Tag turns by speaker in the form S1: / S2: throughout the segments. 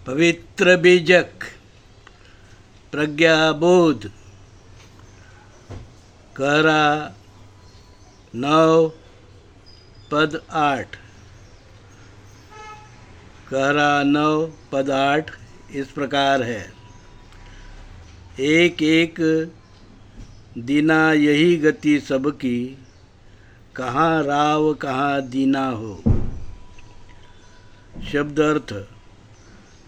S1: पवित्र बीजक प्रज्ञाबोध कहरा 9 पद 8। कहरा 9 पद 8 इस प्रकार है। एक एक दीना यही गति सबकी, कहाँ राव कहाँ दीना हो। शब्द अर्थ।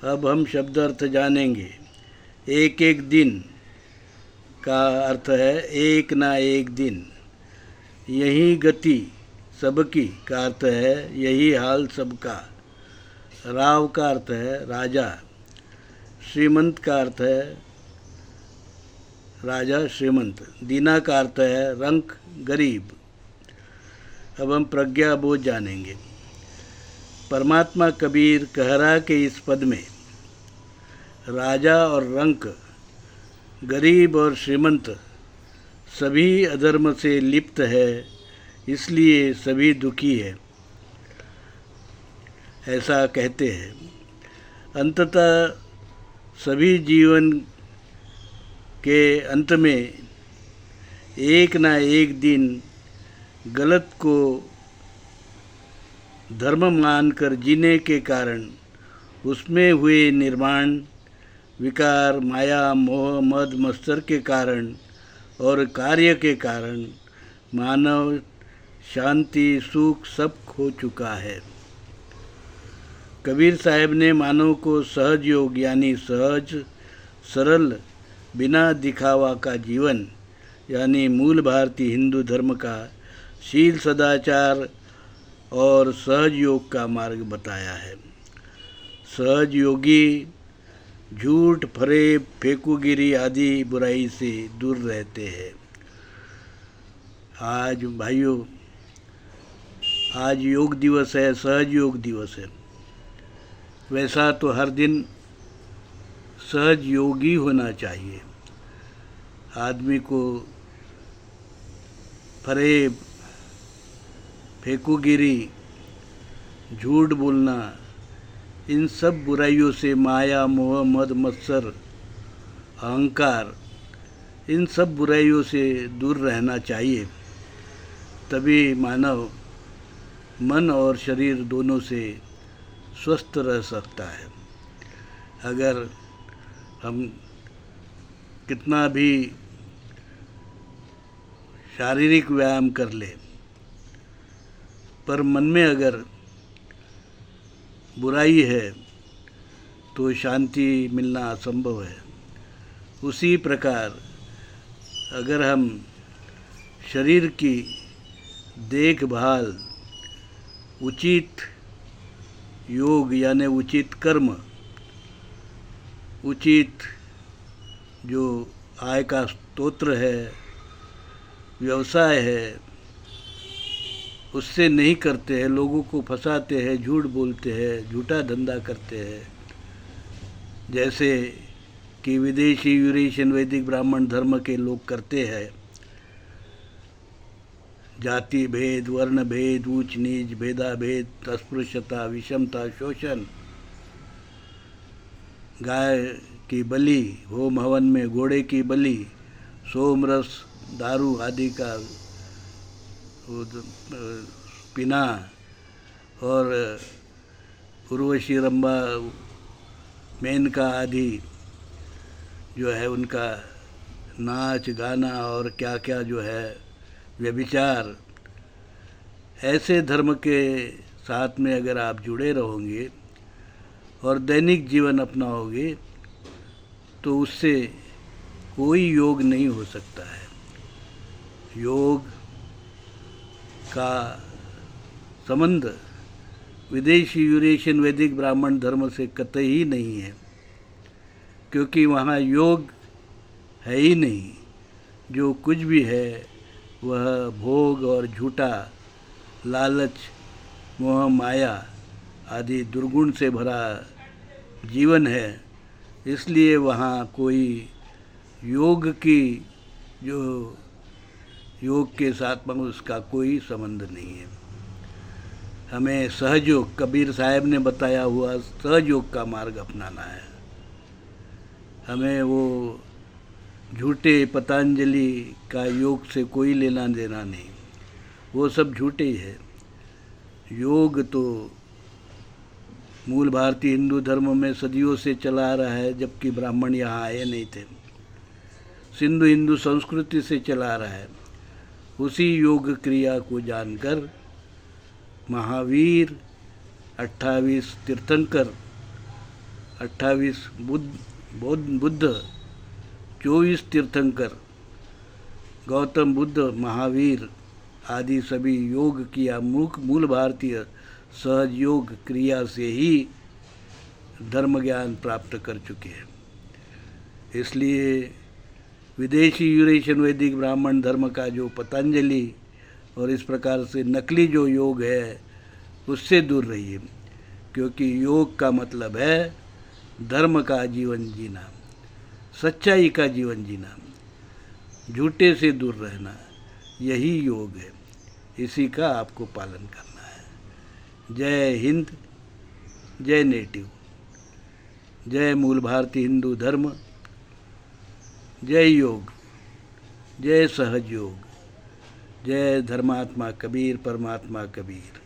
S1: अब हम शब्द अर्थ जानेंगे। एक एक दिन का अर्थ है एक ना एक दिन। यही गति सबकी का अर्थ है यही हाल सबका। राव का अर्थ है राजा। श्रीमंत का अर्थ है राजा श्रीमंत। दीना का अर्थ है रंक गरीब। अब हम प्रज्ञा बोध जानेंगे। परमात्मा कबीर कहरा के इस पद में राजा और रंक, गरीब और श्रीमंत सभी अधर्म से लिप्त है, इसलिए सभी दुखी है, ऐसा कहते हैं। अंततः सभी जीवन के अंत में एक ना एक दिन गलत को धर्म मानकर जीने के कारण उसमें हुए निर्माण, विकार, माया, मोह, मद, मत्सर के कारण और कार्य के कारण मानव शांति, सुख सब खो चुका है। कबीर साहब ने मानव को सहज योग यानी सहज, सरल, बिना दिखावा का जीवन यानी मूल भारतीय हिंदू धर्म का शील, सदाचार और सहज योग का मार्ग बताया है। सहज योगी झूठ, फरेब, फेकुगिरी आदि बुराई से दूर रहते हैं। आज भाइयों, आज योग दिवस है, सहज योग दिवस है। वैसा तो हर दिन सहज योगी होना चाहिए। आदमी को फरेब, फेकुगिरी, झूठ बोलना, इन सब बुराइयों से, माया, मोह, मद, मत्सर, अहंकार, इन सब बुराइयों से दूर रहना चाहिए। तभी मानव मन और शरीर दोनों से स्वस्थ रह सकता है। अगर हम कितना भी शारीरिक व्यायाम कर ले, पर मन में अगर बुराई है तो शांति मिलना असंभव है। उसी प्रकार अगर हम शरीर की देखभाल उचित योग यानी उचित कर्म, उचित जो आय का स्रोत है, व्यवसाय है, उससे नहीं करते हैं, लोगों को फंसाते हैं, झूठ बोलते हैं, झूठा धंधा करते हैं, जैसे कि विदेशी यूरेशियन वैदिक ब्राह्मण धर्म के लोग करते हैं। जाति भेद, वर्ण भेद, ऊंच नीच, भेदा भेद, अस्पृश्यता, विषमता, शोषण, गाय की बलि, होम हवन में घोड़े की बलि, सोमरस, दारू आदि का पीना और उर्वशी, रंभा, मेनका आदि जो है उनका नाच गाना और क्या क्या जो है व्यभिचार, ऐसे धर्म के साथ में अगर आप जुड़े रहोगे और दैनिक जीवन अपनाओगे तो उससे कोई योग नहीं हो सकता है। योग का संबंध विदेशी यूरेशियन वैदिक ब्राह्मण धर्म से कतई नहीं है, क्योंकि वहाँ योग है ही नहीं। जो कुछ भी है वह भोग और झूठा लालच, मोह, माया आदि दुर्गुण से भरा जीवन है। इसलिए वहाँ कोई योग की जो योग के साथ में उसका कोई संबंध नहीं है। हमें सहयोग, कबीर साहब ने बताया हुआ सहयोग का मार्ग अपनाना है। हमें वो झूठे पतंजलि का योग से कोई लेना देना नहीं, वो सब झूठे ही है। योग तो मूल भारतीय हिंदू धर्म में सदियों से चला आ रहा है, जबकि ब्राह्मण यहाँ आए नहीं थे। सिंधु हिंदू संस्कृति से चला आ रहा है। उसी योग क्रिया को जानकर महावीर, 28 तीर्थंकर, 28 बुद्ध, 24 तीर्थंकर, गौतम बुद्ध, महावीर आदि सभी योग किया मूल भारतीय सहज योग क्रिया से ही धर्म ज्ञान प्राप्त कर चुके हैं। इसलिए विदेशी यूरेशियन वैदिक ब्राह्मण धर्म का जो पतंजलि और इस प्रकार से नकली जो योग है उससे दूर रहिए, क्योंकि योग का मतलब है धर्म का जीवन जीना, सच्चाई का जीवन जीना, झूठे से दूर रहना, यही योग है। इसी का आपको पालन करना है। जय हिंद, जय नेटिव, जय मूल भारतीय हिंदू धर्म, जय योग, जय सहज योग, जय धर्मात्मा कबीर, परमात्मा कबीर।